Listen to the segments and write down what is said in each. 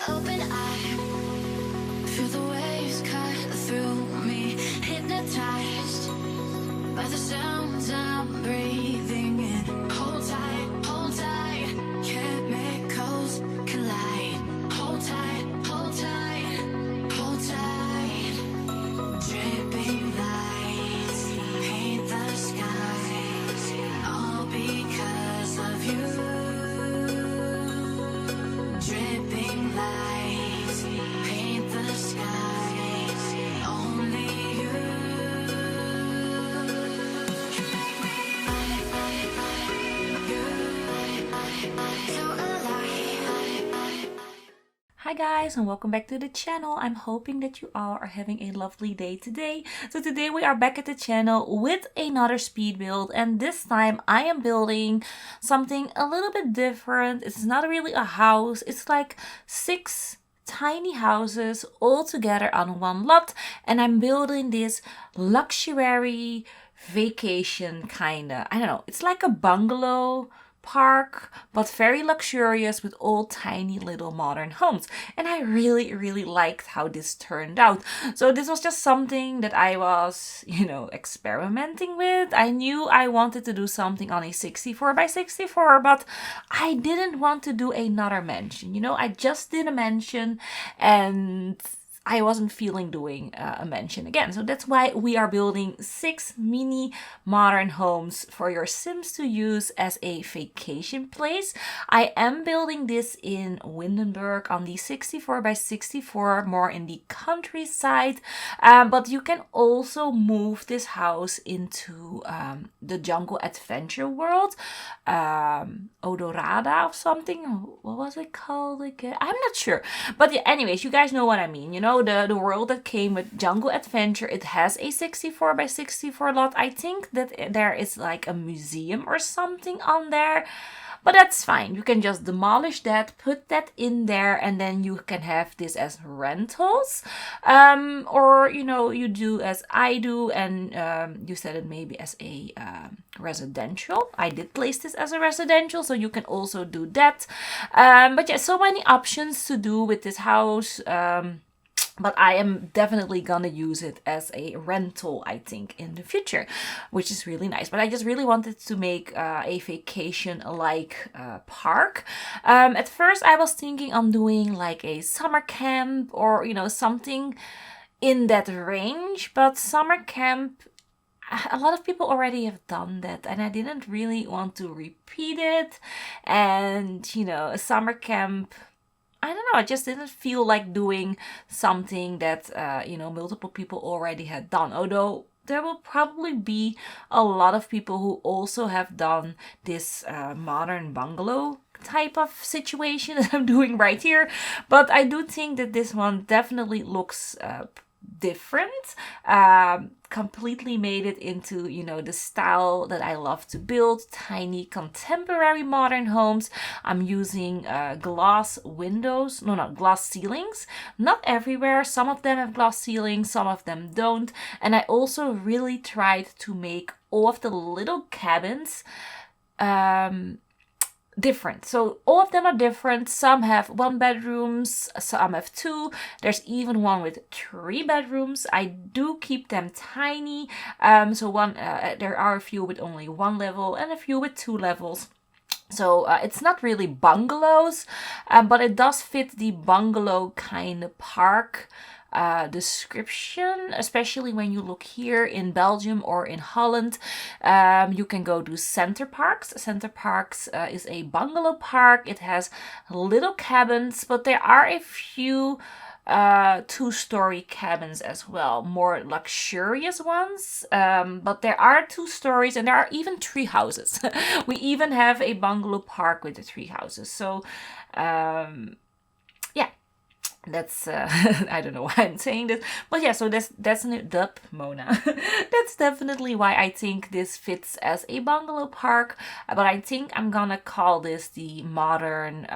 open eye, feel the waves cut through me, hypnotized by the sounds I'm breathing in. Hold tight, chemicals collide. Hold tight, hold tight, hold tight. Dripping lights paint the skies, all because of you. Dripping lights paint the skies, only you. Hi guys, and welcome back to the channel. I'm hoping that you all are having a lovely day today. So today we are back at the channel with another speed build, and this time I am building something a little bit different. It's not really a house, it's like 6 tiny houses all together on one lot, and I'm building this luxury vacation kinda. I don't know, it's like a bungalow park, but very luxurious with all tiny little modern homes. And I really liked how this turned out. So this was just something that I was, experimenting with. I knew I wanted to do something on a 64 by 64, but I didn't want to do another mansion. I just did a mansion and I wasn't feeling doing a mansion again. So that's why we are building 6 mini modern homes for your Sims to use as a vacation place. I am building this in Windenburg on the 64 by 64, more in the countryside. But you can also move this house into the jungle adventure world. Odorada or something. What was it called again? I'm not sure. But yeah, anyways, you guys know what I mean. The world that came with Jungle Adventure, it has a 64 by 64 lot. I think that there is like a museum or something on there. But that's fine. You can just demolish that, put that in there, and then you can have this as rentals. Or, you do as I do, and you set it maybe as a residential. I did place this as a residential, so you can also do that. But yeah, so many options to do with this house. But I am definitely gonna use it as a rental, I think, in the future, which is really nice. But I just really wanted to make a vacation-like park. At first, I was thinking on doing like a summer camp or, something in that range. But summer camp, a lot of people already have done that, and I didn't really want to repeat it. And, a summer camp, I don't know, I just didn't feel like doing something that, multiple people already had done. Although there will probably be a lot of people who also have done this modern bungalow type of situation that I'm doing right here. But I do think that this one definitely looks different. Completely made it into, the style that I love to build. Tiny contemporary modern homes. I'm using glass windows. No, not glass ceilings. Not everywhere. Some of them have glass ceilings, some of them don't. And I also really tried to make all of the little cabins different. So all of them are different. Some have 1 bedrooms, some have 2. There's even one with 3 bedrooms. I do keep them tiny. There are a few with only 1 level and a few with 2 levels. So it's not really bungalows, but it does fit the bungalow kind of park description, especially when you look here in Belgium or in Holland. You can go to Center Parks. Center Parks is a bungalow park. It has little cabins, but there are a few 2-story cabins as well, more luxurious ones. But there are 2 stories, and there are even 3 houses. We even have a bungalow park with the 3 houses. So yeah, that's I don't know why I'm saying this, but yeah, so that's an up, Mona. That's definitely why I think this fits as a bungalow park. But I think I'm gonna call this the modern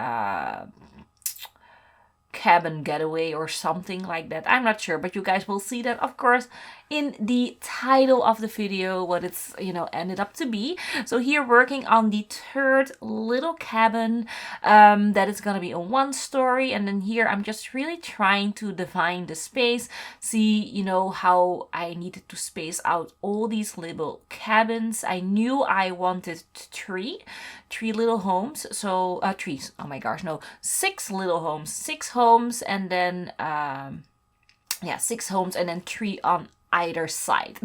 cabin getaway or something like that. I'm not sure, but you guys will see that, of course, in the title of the video what it's, you know, ended up to be. So here working on the third little cabin that is gonna be a 1-story, and then here I'm just really trying to define the space, see, you know, how I needed to space out all these little cabins. I knew I wanted three little homes, so trees, oh my gosh, no, 6 little homes, 6 homes, and then yeah, 6 homes and then 3 on either side.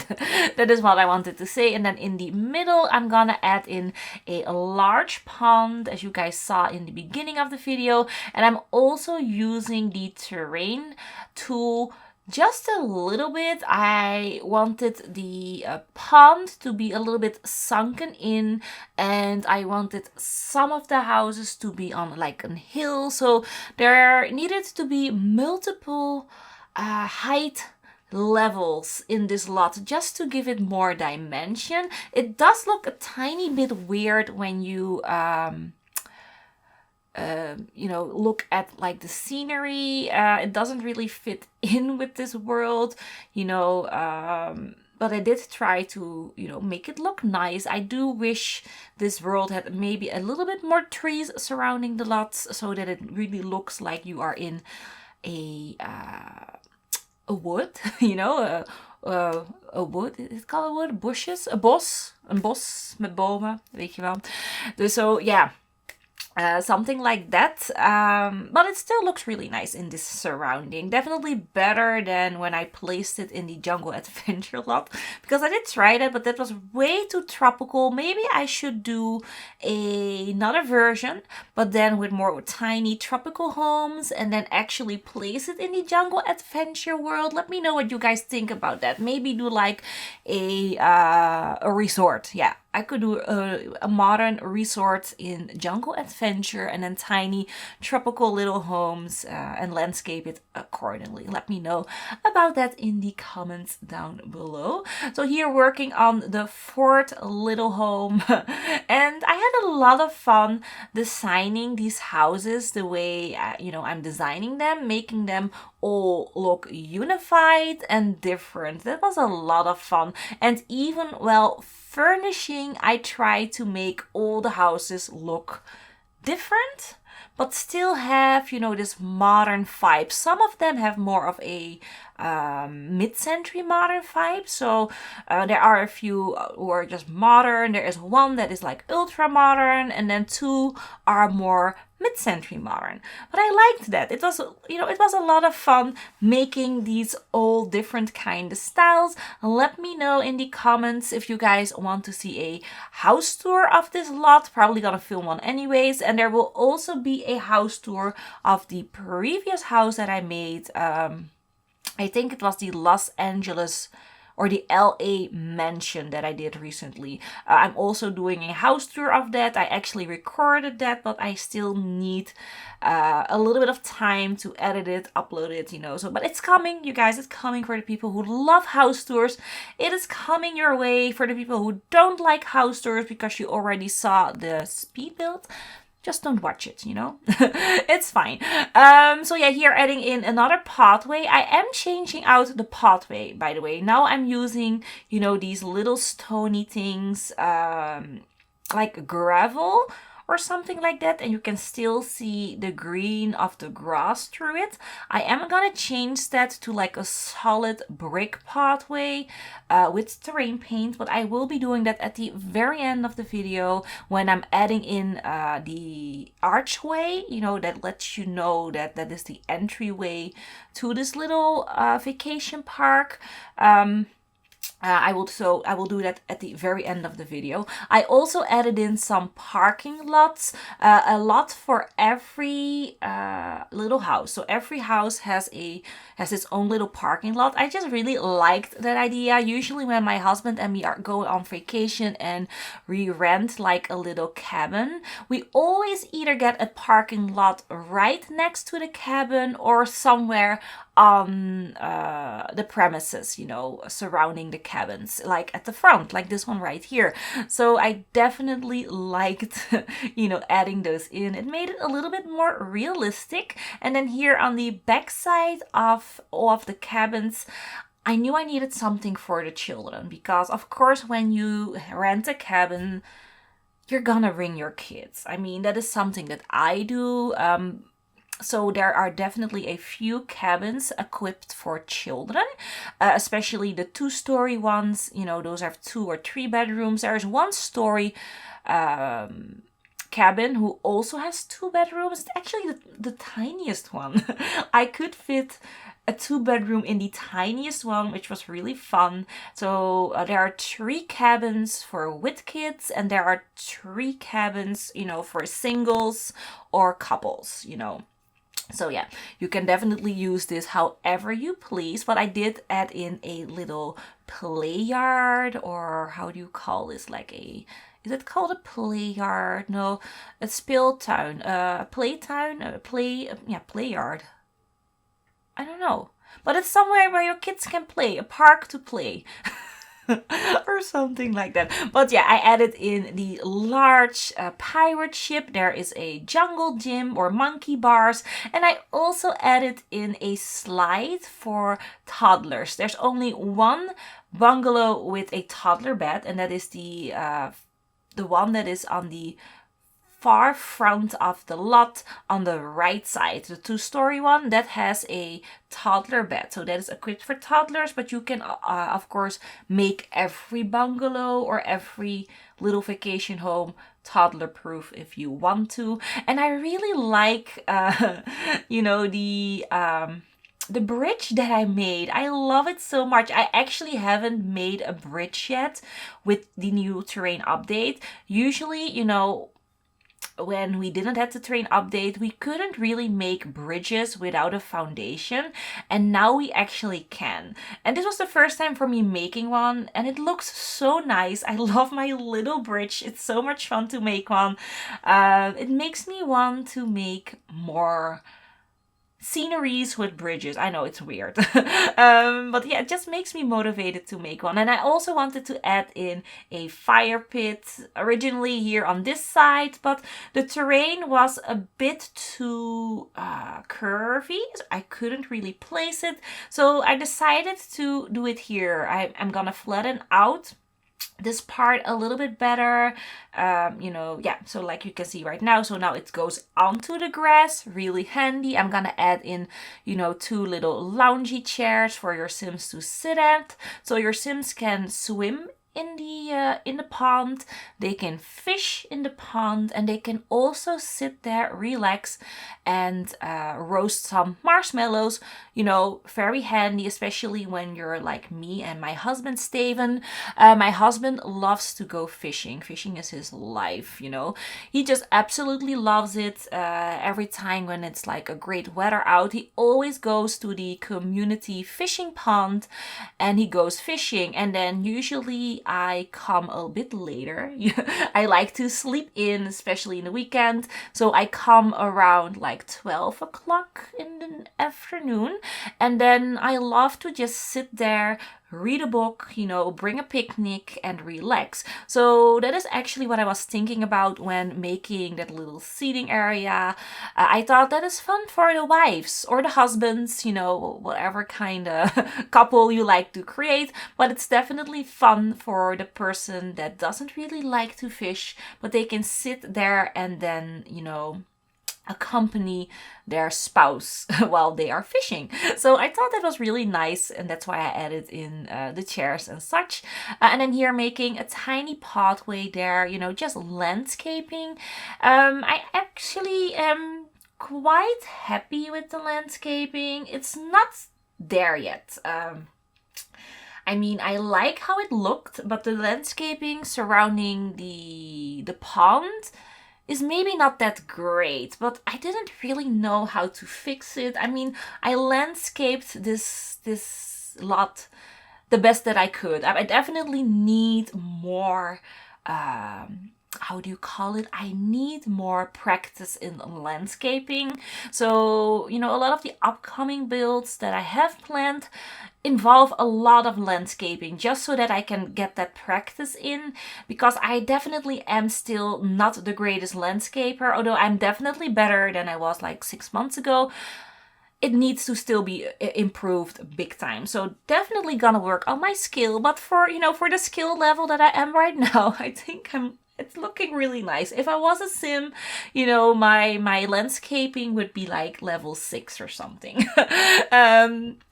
That is what I wanted to say. And then in the middle, I'm gonna add in a large pond, as you guys saw in the beginning of the video. And I'm also using the terrain tool just a little bit. I wanted the pond to be a little bit sunken in, and I wanted some of the houses to be on like a hill. So there needed to be multiple height levels in this lot just to give it more dimension. It does look a tiny bit weird when you you know, look at like the scenery. It doesn't really fit in with this world, you know, but I did try to, you know, make it look nice. I do wish this world had maybe a little bit more trees surrounding the lots so that it really looks like you are in a wood, you know, a wood, is it called a wood? Bushes? Een bos met bomen, weet je wel. Dus so, yeah. Something like that, but it still looks really nice in this surrounding. Definitely better than when I placed it in the Jungle Adventure lot, because I did try that, but that was way too tropical. Maybe I should do another version, but then with more tiny tropical homes, and then actually place it in the Jungle Adventure world. Let me know what you guys think about that. Maybe do like a resort. Yeah, I could do a modern resort in Jungle Adventure and then tiny tropical little homes and landscape it accordingly. Let me know about that in the comments down below. So here working on the 4th little home and I had a lot of fun designing these houses the way you know, I'm designing them, making them all look unified and different. That was a lot of fun. And even, well, furnishing, I try to make all the houses look different, but still have, you know, this modern vibe. Some of them have more of a mid-century modern vibe. So there are a few who are just modern. There is one that is like ultra modern, and then 2 are more mid-century modern. But I liked that. It was, you know, it was a lot of fun making these all different kind of styles. Let me know in the comments if you guys want to see a house tour of this lot. Probably gonna film one anyways. And there will also be a house tour of the previous house that I made. I think it was the Los Angeles or the LA mansion that I did recently. I'm also doing a house tour of that. I actually recorded that, but I still need a little bit of time to edit it, upload it, you know. So, but it's coming, you guys. It's coming for the people who love house tours. It is coming your way for the people who don't like house tours because you already saw the speed build. Just don't watch it, you know. It's fine. So yeah, here adding in another pathway. I am changing out the pathway, by the way. Now I'm using, you know, these little stony things, like gravel or something like that, and you can still see the green of the grass through it. I am gonna change that to like a solid brick pathway with terrain paint, but I will be doing that at the very end of the video when I'm adding in the archway, you know, that lets you know that that is the entryway to this little vacation park. I will do that at the very end of the video. I also added in some parking lots, a lot for every little house. So every house has its own little parking lot. I just really liked that idea. Usually when my husband and me are going on vacation and we rent like a little cabin, we always either get a parking lot right next to the cabin or somewhere on the premises, you know, surrounding the cabins, like at the front, like this one right here. So I definitely liked, you know, adding those in. It made it a little bit more realistic. And then here on the back side of all of the cabins, I knew I needed something for the children because, of course, when you rent a cabin, you're gonna bring your kids. I mean, that is something that I do. So there are definitely a few cabins equipped for children, especially the 2-story ones. You know, those have 2 or 3 bedrooms. There's 1-story cabin who also has 2 bedrooms. It's actually the tiniest one. I could fit a 2-bedroom in the tiniest one, which was really fun. So there are 3 cabins for with kids, and there are 3 cabins, you know, for singles or couples, you know. So yeah, you can definitely use this however you please. But I did add in a little play yard, or how do you call this? Like is it called a play yard? No, a town, play yard. I don't know. But it's somewhere where your kids can play, a park to play. Or something like that. But yeah, I added in the large pirate ship. There is a jungle gym or monkey bars. And I also added in a slide for toddlers. There's only one bungalow with a toddler bed, and that is the one that is on the far front of the lot on the right side. The 2-story one that has a toddler bed, so that is equipped for toddlers. But you can of course make every bungalow or every little vacation home toddler proof if you want to. And I really like you know, the bridge that I made. I love it so much. I actually haven't made a bridge yet with the new terrain update. Usually, you know, when we didn't have the terrain update, we couldn't really make bridges without a foundation, and now we actually can. And this was the first time for me making one, and it looks so nice. I love my little bridge. It's so much fun to make one. It makes me want to make more sceneries with bridges. I know it's weird. But yeah, it just makes me motivated to make one. And I also wanted to add in a fire pit originally here on this side, but the terrain was a bit too curvy. So I couldn't really place it. So I decided to do it here. I'm gonna flatten out this part a little bit better, you know, yeah, so like you can see right now, so now it goes onto the grass, really handy. I'm gonna add in, you know, 2 little loungy chairs for your Sims to sit at, so your Sims can swim in the pond, they can fish in the pond, and they can also sit there, relax, and roast some marshmallows. You know, very handy, especially when you're like me and my husband Steven. My husband loves to go fishing. Fishing is his life, you know. He just absolutely loves it. Every time when it's like a great weather out, he always goes to the community fishing pond and he goes fishing. And then usually I come a bit later. I like to sleep in, especially in the weekend. So I come around like 12 o'clock in the afternoon. And then I love to just sit there, read a book, you know, bring a picnic and relax. So that is actually what I was thinking about when making that little seating area. I thought that is fun for the wives or the husbands, you know, whatever kind of couple you like to create. But it's definitely fun for the person that doesn't really like to fish, but they can sit there and then, you know, accompany their spouse while they are fishing. So I thought that was really nice, and that's why I added in the chairs and such. And then here making a tiny pathway there, you know, just landscaping. I actually am quite happy with the landscaping. It's not there yet. I mean, I like how it looked, but the landscaping surrounding the pond is maybe not that great, but I didn't really know how to fix it. I mean, I landscaped this lot the best that I could. I definitely need more, how do you call it? I need more practice in landscaping. So, you know, a lot of the upcoming builds that I have planned involve a lot of landscaping just so that I can get that practice in, because I definitely am still not the greatest landscaper, although I'm definitely better than I was like 6 months ago. it needs to still be improved big time. So definitely gonna work on my skill. But for, for the skill level that I am right now, I think it's looking really nice. If I was a sim, my landscaping would be like level 6 or something.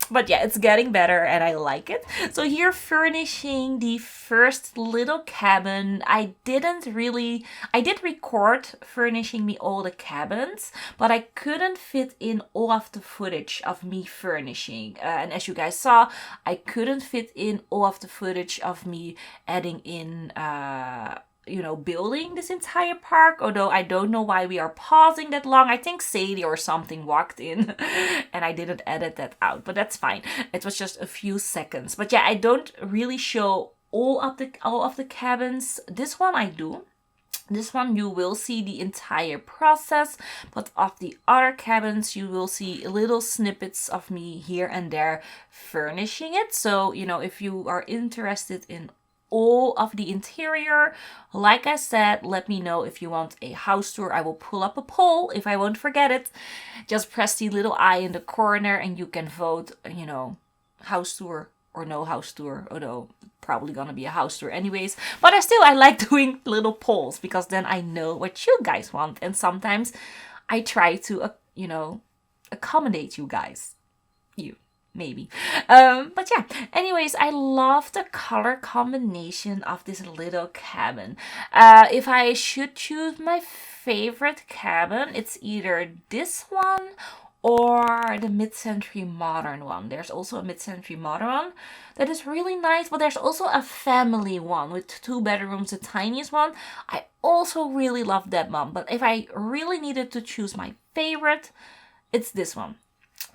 But yeah, it's getting better and I like it. So here, furnishing the first little cabin. I did record furnishing me all the cabins, but I couldn't fit in all of the footage of me furnishing. And as you guys saw, I couldn't fit in all of the footage of me adding in building this entire park, although I don't know why we are pausing that long. I think Sadie or something walked in and I didn't edit that out, but that's fine. It was just a few seconds. But yeah, I don't really show all of the cabins. This one I do. This one you will see the entire process, but of the other cabins you will see little snippets of me here and there furnishing it. So, if you are interested in all of the interior, like I said, let me know if you want a house tour. I will pull up a poll if I won't forget it. Just press the little eye in the corner and you can vote, house tour or no house tour, although probably gonna be a house tour anyways. But I like doing little polls because then I know what you guys want, and sometimes I try to accommodate you guys. Maybe. But yeah, anyways, I love the color combination of this little cabin. If I should choose my favorite cabin, it's either this one or the mid-century modern one. There's also a mid-century modern one that is really nice, but there's also a family one with 2 bedrooms, the tiniest one. I also really love that one, but if I really needed to choose my favorite, it's this one.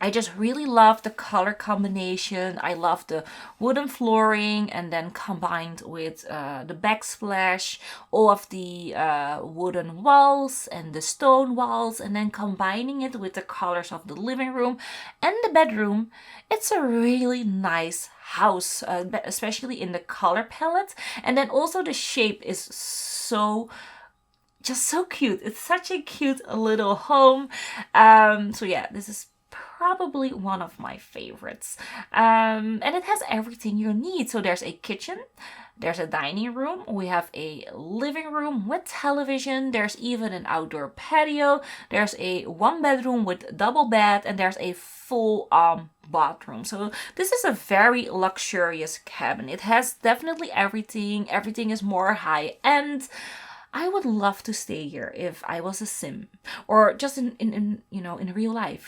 I just really love the color combination. I love the wooden flooring, and then combined with the backsplash, all of the wooden walls and the stone walls, and then combining it with the colors of the living room and the bedroom. It's a really nice house, especially in the color palette. And then also the shape is so cute. It's such a cute little home. So yeah, this is probably one of my favorites. And it has everything you need. So there's a kitchen, there's a dining room, we have a living room with television, there's even an outdoor patio, there's a 1 bedroom with double bed, and there's a full bathroom. So this is a very luxurious cabin. It has definitely everything. Everything is more high end. I would love to stay here if I was a sim, or just in real life.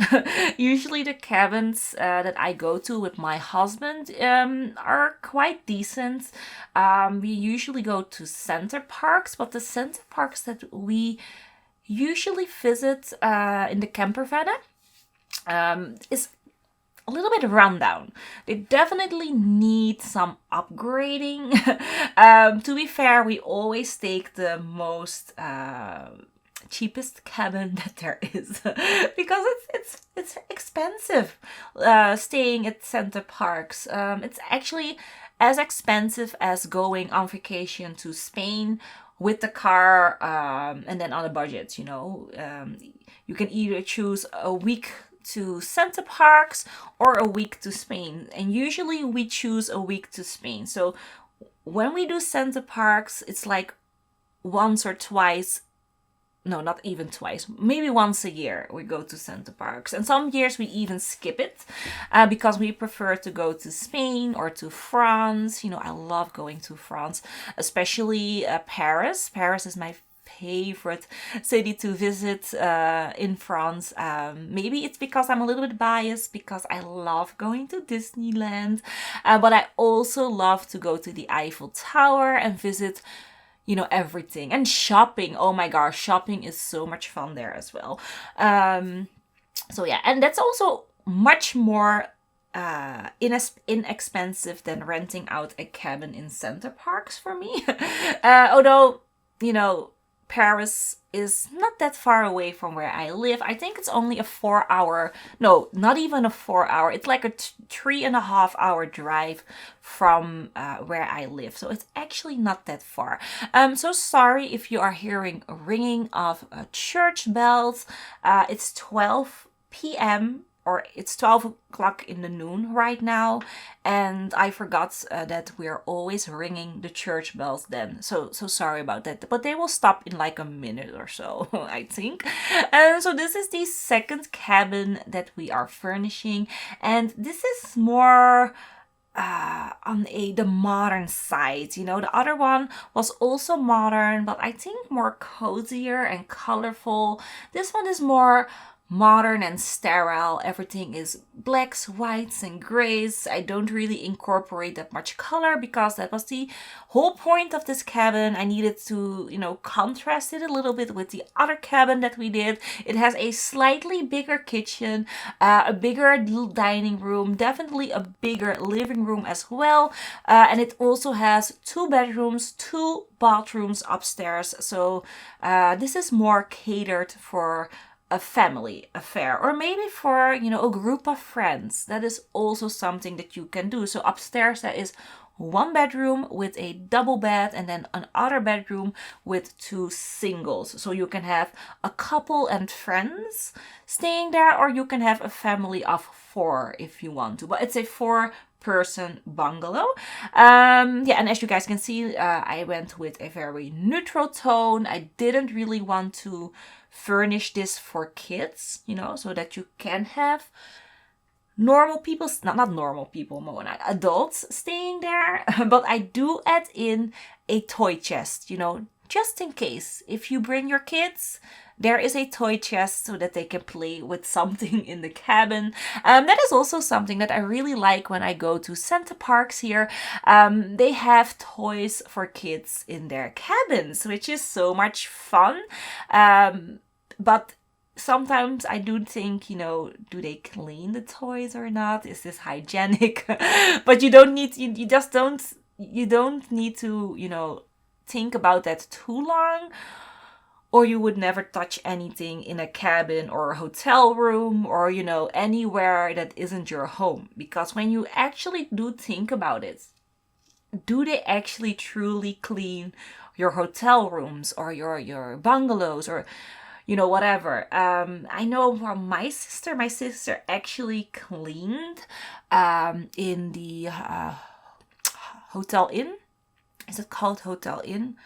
Usually the cabins that I go to with my husband are quite decent. We usually go to center parks, but the center parks that we usually visit in the camper van is a little bit rundown. They definitely need some upgrading. To be fair, we always take the most cheapest cabin that there is because it's expensive staying at center parks. It's actually as expensive as going on vacation to Spain with the car, and then on a budget. You can either choose a week to center parks or a week to Spain, and usually we choose a week to Spain. So when we do center parks, it's like once or twice, no, not even twice, maybe once a year we go to center parks. And some years we even skip it because we prefer to go to Spain or to France. I love going to France, especially Paris. Paris is my favorite city to visit in France. Maybe it's because I'm a little bit biased because I love going to Disneyland, but I also love to go to the Eiffel Tower and visit everything. And shopping, oh my gosh, shopping is so much fun there as well. So yeah, and that's also much more inexpensive than renting out a cabin in center parks for me. Although Paris is not that far away from where I live. I think it's only a 4-hour, no, not even a 4-hour. It's like a 3.5-hour drive from where I live. So it's actually not that far. So sorry if you are hearing a ringing of church bells. It's 12 p.m. or it's 12 o'clock in the noon right now, and I forgot that we're always ringing the church bells then. So sorry about that, but they will stop in like a minute or so, I think. And so this is the second cabin that we are furnishing, and this is more on the modern side. You know, the other one was also modern, but I think more cozier and colorful. This one is more modern and sterile. Everything is blacks, whites, and grays. I don't really incorporate that much color because that was the whole point of this cabin. I needed to, you know, contrast it a little bit with the other cabin that we did. It has a slightly bigger kitchen, a bigger dining room, definitely a bigger living room as well. And it also has 2 bedrooms, 2 bathrooms upstairs. So this is more catered for a family affair, or maybe for, you know, a group of friends. That is also something that you can do. So upstairs there is 1 bedroom with a double bed, and then another bedroom with 2 singles. So you can have a couple and friends staying there, or you can have a family of 4 if you want to. But it's a 4-person bungalow. Yeah, and as you guys can see, I went with a very neutral tone. I didn't really want to furnish this for kids, you know, so that you can have normal people, not normal people, Mona, adults staying there. But I do add in a toy chest, you know, just in case. If you bring your kids, there is a toy chest so that they can play with something in the cabin. That is also something that I really like when I go to Center Parks here. They have toys for kids in their cabins, which is so much fun. But sometimes I do think, you know, do they clean the toys or not? Is this hygienic? But you don't need, you just don't, you don't need to, you know, think about that too long, or you would never touch anything in a cabin or a hotel room, or, you know, anywhere that isn't your home. Because when you actually do think about it, do they actually truly clean your hotel rooms or your bungalows, or, you know, whatever. I know from my sister actually cleaned in the Hotel Inn. Is it called Hotel Inn?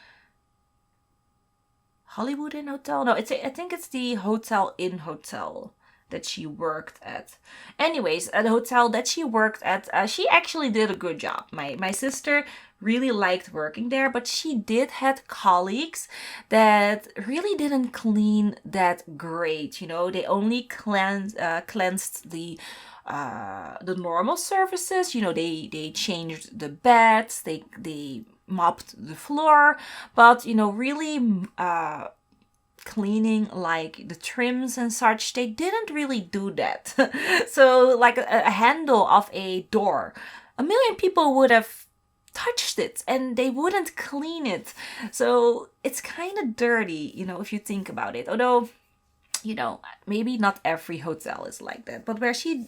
Hollywood Inn Hotel? No, I think it's the Hotel Inn Hotel that she worked at. Anyways, at the hotel that she worked at, she actually did a good job. My sister really liked working there, but she did had colleagues that really didn't clean that great. You know, they only cleansed the normal surfaces. You know, they changed the beds, they mopped the floor, but, you know, really cleaning like the trims and such, they didn't really do that. So like a handle of a door, a million people would have touched it and they wouldn't clean it. So it's kind of dirty, you know, if you think about it. Although, you know, maybe not every hotel is like that, but where she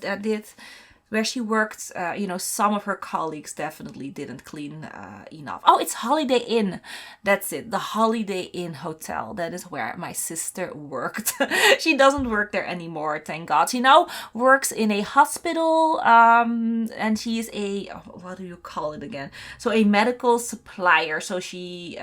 where she worked, you know, some of her colleagues definitely didn't clean enough. Oh, it's Holiday Inn. That's it. The Holiday Inn Hotel. That is where my sister worked. She doesn't work there anymore, thank God. She now works in a hospital, and she's a, what do you call it again? So a medical supplier. So she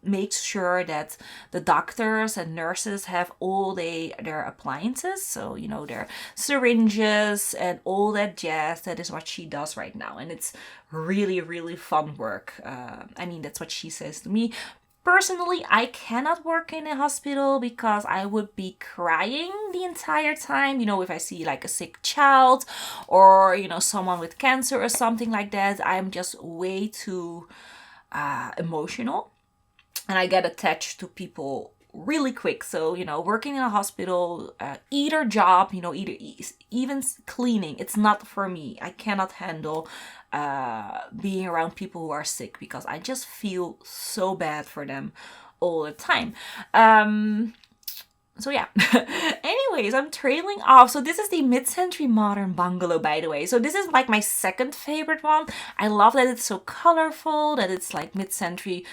makes sure that the doctors and nurses have all their appliances. So, you know, their syringes and all that jazz. That is what she does right now, and it's really, really fun work. I mean, that's what she says to me. Personally, I cannot work in a hospital because I would be crying the entire time. You know, if I see like a sick child or, you know, someone with cancer or something like that, I'm just way too emotional, and I get attached to people really quick. So, you know, working in a hospital, either job, you know, even cleaning, it's not for me. I cannot handle being around people who are sick because I just feel so bad for them all the time. So yeah. Anyways, I'm trailing off. So this is the mid-century modern bungalow, by the way. So this is like my second favorite one. I love that it's so colorful, that it's like mid-century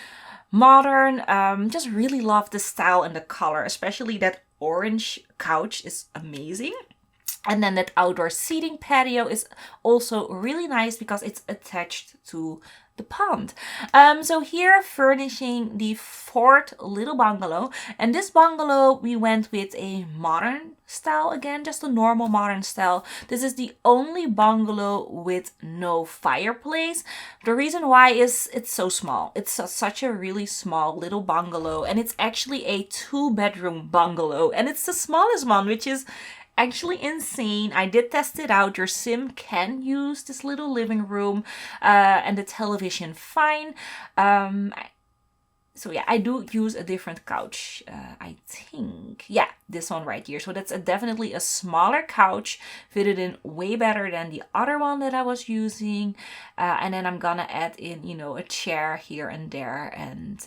modern. Just really love the style and the color, especially that orange couch is amazing. And then that outdoor seating patio is also really nice because it's attached to the pond. So here furnishing the fourth little bungalow. And this bungalow, we went with a modern style again, just a normal modern style. This is the only bungalow with no fireplace. The reason why is it's so small. It's such a really small little bungalow, and it's actually a 2-bedroom bungalow, and it's the smallest one, which is actually insane. I did test it out. Your sim can use this little living room and the television fine. So yeah, I do use a different couch. I think, yeah, this one right here. So that's definitely a smaller couch, fitted in way better than the other one that I was using. And then I'm gonna add in, you know, a chair here and there, and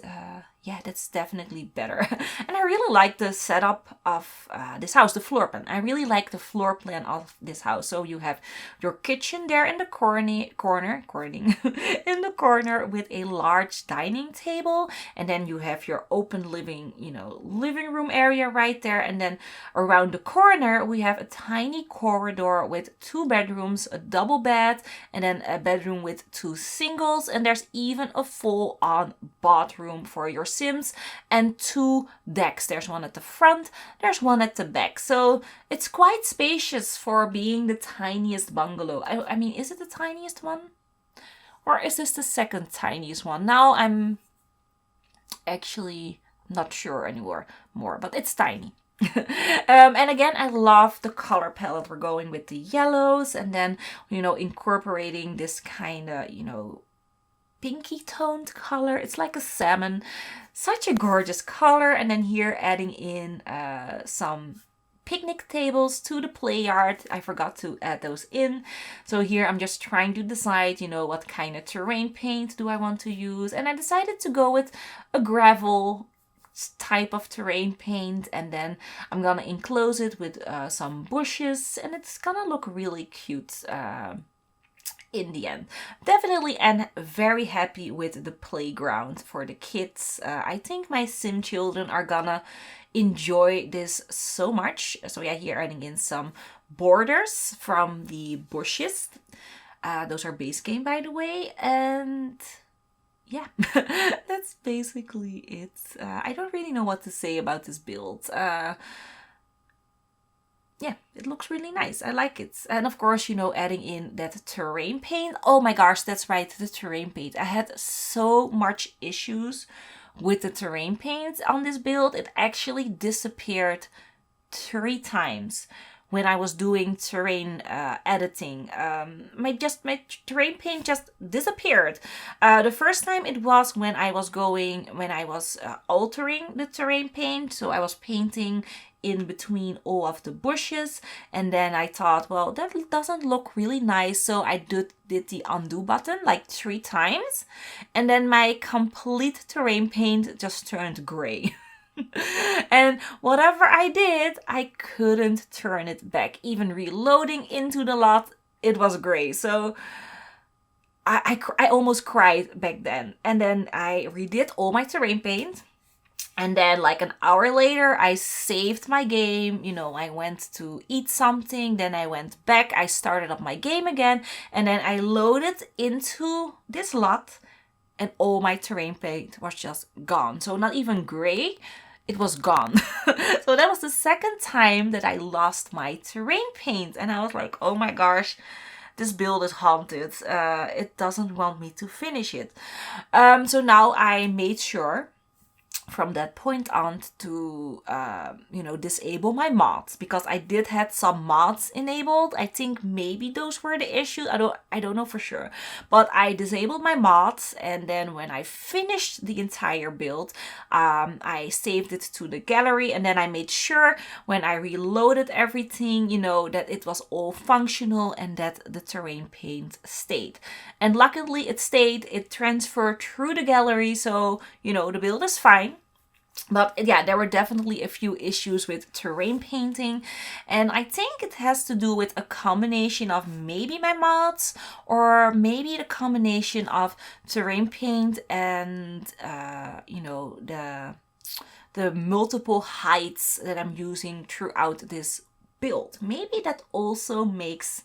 yeah, that's definitely better. And I really like the setup of this house, the floor plan. I really like the floor plan of this house. So you have your kitchen there in the corner in the corner with a large dining table, and then you have your open living room area right there. And then around the corner we have a tiny corridor with 2 bedrooms, a double bed, and then a bedroom with 2 singles, and there's even a full-on bathroom for your sims and 2 decks. There's one at the front, there's one at the back. So it's quite spacious for being the tiniest bungalow. I mean, is it the tiniest one? Or is this the second tiniest one? Now I'm actually not sure anymore, but it's tiny. And again, I love the color palette. We're going with the yellows, and then, you know, incorporating this kind of, you know, pinky toned color. It's like a salmon. Such a gorgeous color. And then here adding in some picnic tables to the play yard. I forgot to add those in. So here I'm just trying to decide, you know, what kind of terrain paint do I want to use. And I decided to go with a gravel type of terrain paint, and then I'm gonna enclose it with some bushes, and it's gonna look really cute in the end. Definitely am very happy with the playground for the kids. I think my sim children are gonna enjoy this so much. So yeah, here adding in some borders from the bushes. Those are base game, by the way, and yeah, that's basically it. I don't really know what to say about this build. Yeah, it looks really nice. I like it. And of course, you know, adding in that terrain paint. Oh my gosh, that's right, the terrain paint. I had so much issues with the terrain paint on this build. It actually disappeared 3 times when I was doing terrain editing. My terrain paint just disappeared. The first time it was when I was altering the terrain paint. So I was painting in between all of the bushes, and then I thought, well, that doesn't look really nice, so I did the undo button like 3 times, and then my complete terrain paint just turned gray. And whatever I did, I couldn't turn it back. Even reloading into the lot, it was gray. So I almost cried back then. And then I redid all my terrain paint. And then like an hour later, I saved my game. You know, I went to eat something. Then I went back. I started up my game again. And then I loaded into this lot. And all my terrain paint was just gone. So not even gray. It was gone. So that was the second time that I lost my terrain paint. And I was like, oh my gosh, this build is haunted. It doesn't want me to finish it. So now I made sure from that point on to disable my mods, because I did have some mods enabled. I think maybe those were the issues. I don't know for sure, but I disabled my mods, and then when I finished the entire build, I saved it to the gallery, and then I made sure when I reloaded everything, you know, that it was all functional and that the terrain paint stayed. And luckily it stayed. It transferred through the gallery, so you know, the build is fine. But yeah, there were definitely a few issues with terrain painting, and I think it has to do with a combination of maybe my mods, or maybe the combination of terrain paint and the multiple heights that I'm using throughout this built. Maybe that also makes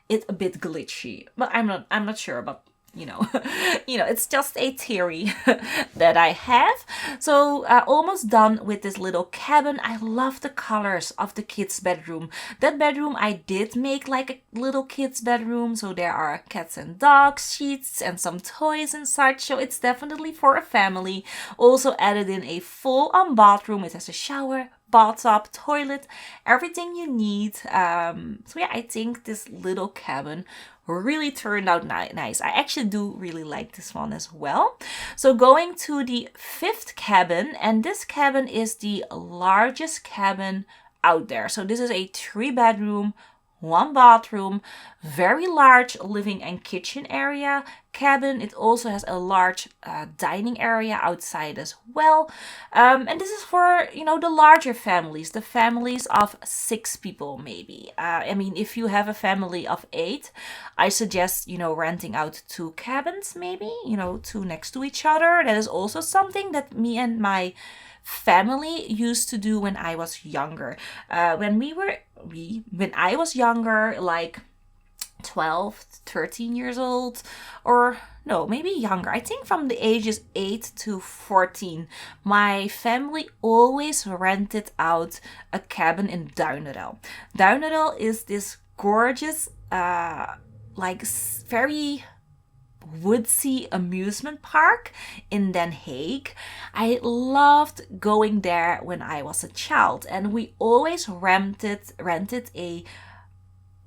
it a bit glitchy, but I'm not sure. But it's just a theory that I have. So almost done with this little cabin. I love the colors of the kids' bedroom. That bedroom I did make like a little kids' bedroom. So there are cats and dogs, sheets, and some toys and such. So it's definitely for a family. Also added in a full-on bathroom. It has a shower, bathtub, toilet, everything you need. So yeah, I think this little cabin really turned out nice. I actually do really like this one as well. So going to the 5th cabin, and this cabin is the largest cabin out there. So this is a 3-bedroom, 1 bathroom, very large living and kitchen area cabin. It also has a large dining area outside as well. And this is for, the larger families, the families of 6 people maybe. I mean, if you have a family of 8, I suggest, renting out 2 cabins maybe, 2 next to each other. That is also something that me and my family used to do when I was younger. When I was younger, like 12, 13 years old, or no, maybe younger. I think from the ages 8 to 14, my family always rented out a cabin in Duinendal. Duinendal is this gorgeous, very woodsy amusement park in Den Haag. I loved going there when I was a child, and we always rented a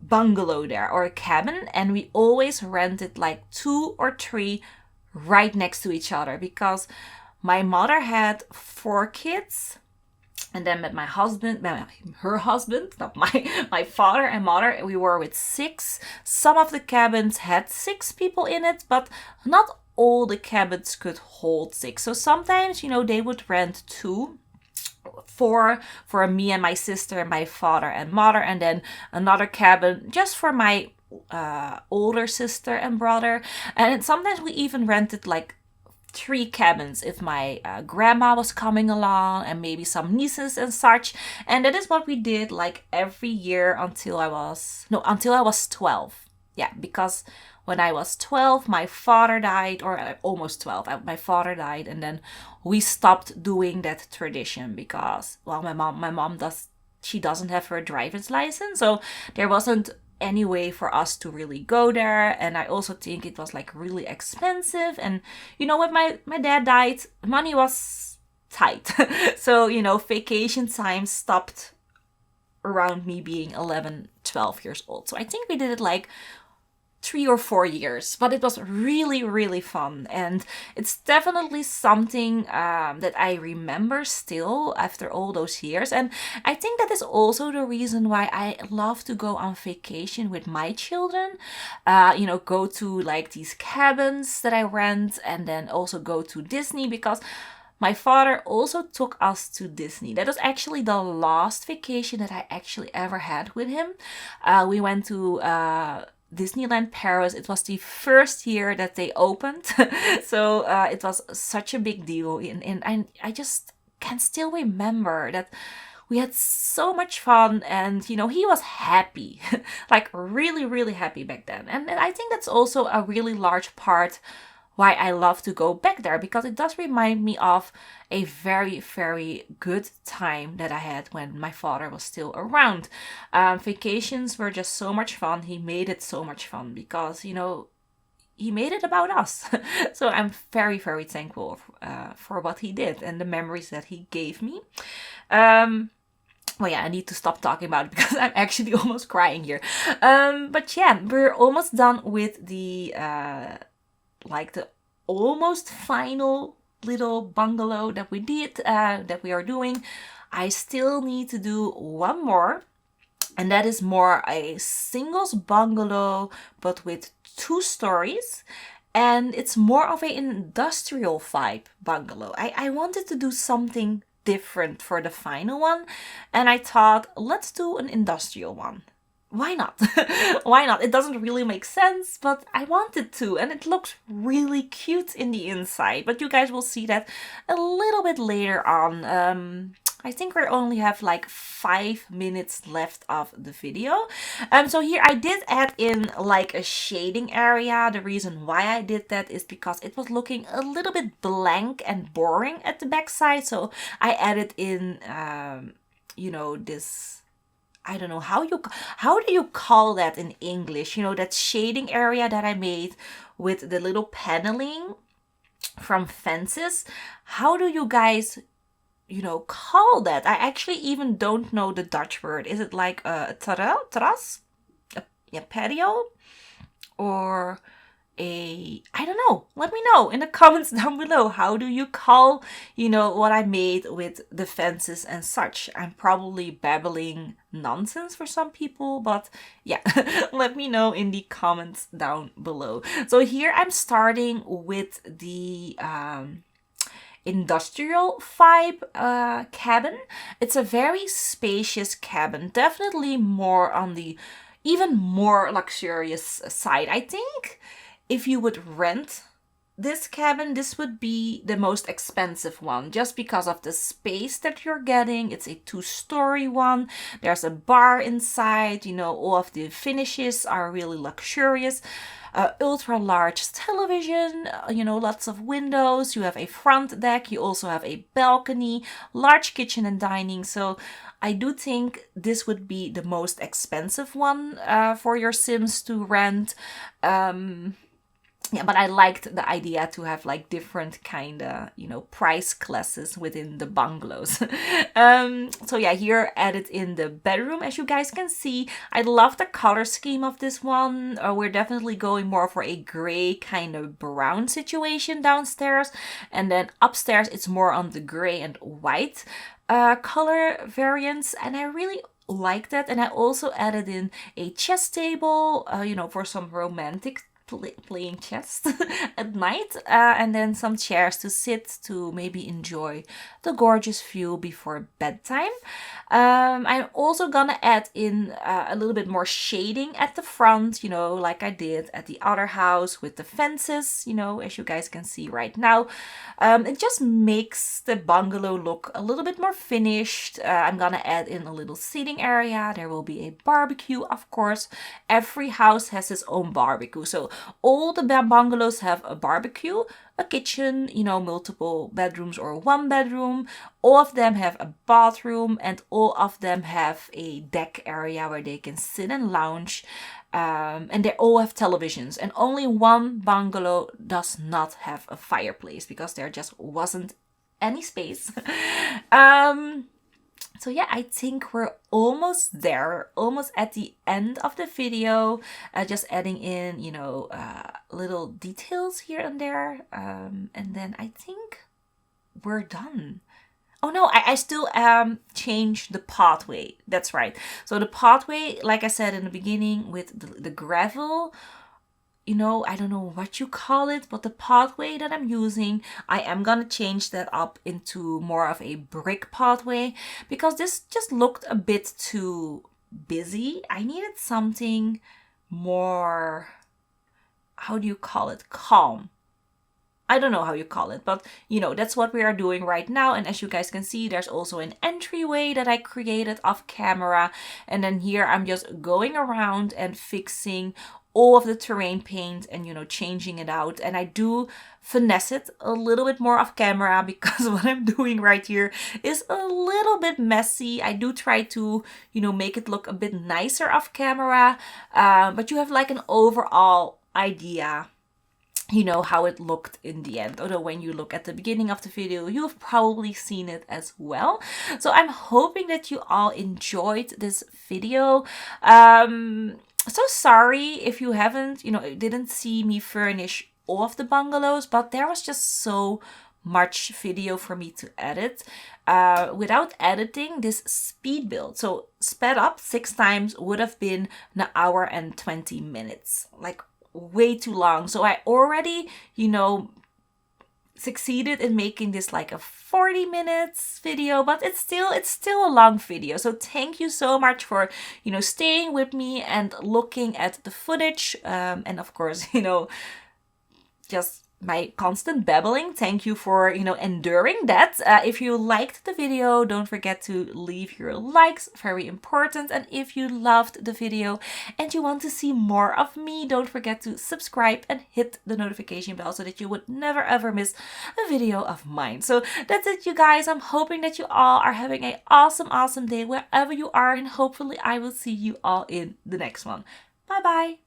bungalow there, or a cabin, and we always rented like 2 or 3 right next to each other, because my mother had 4 kids. And then met her husband, not my father and mother, we were with 6. Some of the cabins had 6 people in it, but not all the cabins could hold 6. So sometimes, they would rent 2 for me and my sister and my father and mother, and then another cabin just for my older sister and brother. And sometimes we even rented like 3 cabins if my grandma was coming along, and maybe some nieces and such. And that is what we did like every year until I was 12. Yeah, because when I was 12, my father died, or almost 12, my father died, and then we stopped doing that tradition because, well, my mom doesn't have her driver's license, so there wasn't any way for us to really go there. And I also think it was like really expensive, and when my dad died, money was tight. So vacation time stopped around me being 11, 12 years old. So I think we did it like 3 or 4 years, but it was really, really fun. And it's definitely something that I remember still after all those years. And I think that is also the reason why I love to go on vacation with my children. Go to like these cabins that I rent, and then also go to Disney, because my father also took us to Disney. That was actually the last vacation that I actually ever had with him. We went to Disneyland Paris. It was the first year that they opened. So it was such a big deal. And I just can still remember that we had so much fun, and he was happy, like really, really happy back then. And I think that's also a really large part why I love to go back there, because it does remind me of a very, very good time that I had when my father was still around. Vacations were just so much fun. He made it so much fun because, he made it about us. So I'm very, very thankful for what he did and the memories that he gave me. Well, yeah, I need to stop talking about it because I'm actually almost crying here. But yeah, we're almost done with the almost final little bungalow that we did, that we are doing. I still need to do one more, and that is more a singles bungalow, but with 2 stories. And it's more of an industrial vibe bungalow. I wanted to do something different for the final one, and I thought, let's do an industrial one. Why not? Why not? It doesn't really make sense, but I wanted to, and it looks really cute in the inside. But you guys will see that a little bit later on. I think we only have like 5 minutes left of the video. So here I did add in like a shading area. The reason why I did that is because it was looking a little bit blank and boring at the back side. So I added in, you know, this, I don't know how do you call that in English? You know, that shading area that I made with the little paneling from fences. How do you guys, you know, call that? I actually even don't know the Dutch word. Is it like a terras? A patio? Or a, I don't know. Let me know in the comments down below. How do you call, you know, what I made with the fences and such? I'm probably babbling nonsense for some people, but yeah, let me know in the comments down below. So here I'm starting with the industrial vibe cabin. It's a very spacious cabin, definitely more on the even more luxurious side. I think if you would rent this cabin, this would be the most expensive one, just because of the space that you're getting. It's a 2-story one. There's a bar inside, you know, all of the finishes are really luxurious. Ultra large television, you know, lots of windows. You have a front deck. You also have a balcony, large kitchen and dining. So I do think this would be the most expensive one for your Sims to rent. Yeah, but I liked the idea to have like different kind of, you know, price classes within the bungalows. So yeah, here added in the bedroom, as you guys can see. I love the color scheme of this one. We're definitely going more for a gray kind of brown situation downstairs. And then upstairs, it's more on the gray and white color variants. And I really like that. And I also added in a chess table, you know, for some romantic playing chess at night, and then some chairs to sit to maybe enjoy the gorgeous view before bedtime. I'm also gonna add in a little bit more shading at the front, you know, like I did at the other house with the fences, you know, as you guys can see right now. It just makes the bungalow look a little bit more finished. I'm gonna add in a little seating area. There will be a barbecue, of course. Every house has its own barbecue, so all the bungalows have a barbecue, a kitchen, you know, multiple bedrooms or one bedroom. All of them have a bathroom, and all of them have a deck area where they can sit and lounge. And they all have televisions, and only one bungalow does not have a fireplace because there just wasn't any space. So yeah, I think we're almost there, almost at the end of the video. Just adding in, you know, little details here and there. And then I think we're done. Oh no, I still changed the pathway. That's right. So the pathway, like I said in the beginning, with the gravel, you know, I don't know what you call it, but the pathway that I'm using, I am gonna change that up into more of a brick pathway because this just looked a bit too busy. I needed something more, how do you call it, calm. I don't know how you call it, but you know, that's what we are doing right now. And as you guys can see, there's also an entryway that I created off camera. And then here I'm just going around and fixing all of the terrain paint and, you know, changing it out. And I do finesse it a little bit more off camera because what I'm doing right here is a little bit messy. I do try to, you know, make it look a bit nicer off camera. But you have like an overall idea, you know, how it looked in the end. Although when you look at the beginning of the video, you've probably seen it as well. So I'm hoping that you all enjoyed this video. So sorry if you haven't, you know, didn't see me furnish all of the bungalows, but there was just so much video for me to edit without editing this speed build. So sped up 6 times would have been an hour and 20 minutes, like way too long. So I already, you know, succeeded in making this like a 40 minutes video, but it's still a long video. So thank you so much for, you know, staying with me and looking at the footage, and of course, you know, just my constant babbling. Thank you for, enduring that. If you liked the video, don't forget to leave your likes, very important. And if you loved the video and you want to see more of me, don't forget to subscribe and hit the notification bell so that you would never ever miss a video of mine. So that's it, you guys. I'm hoping that you all are having an awesome day wherever you are, and hopefully I will see you all in the next one. Bye bye.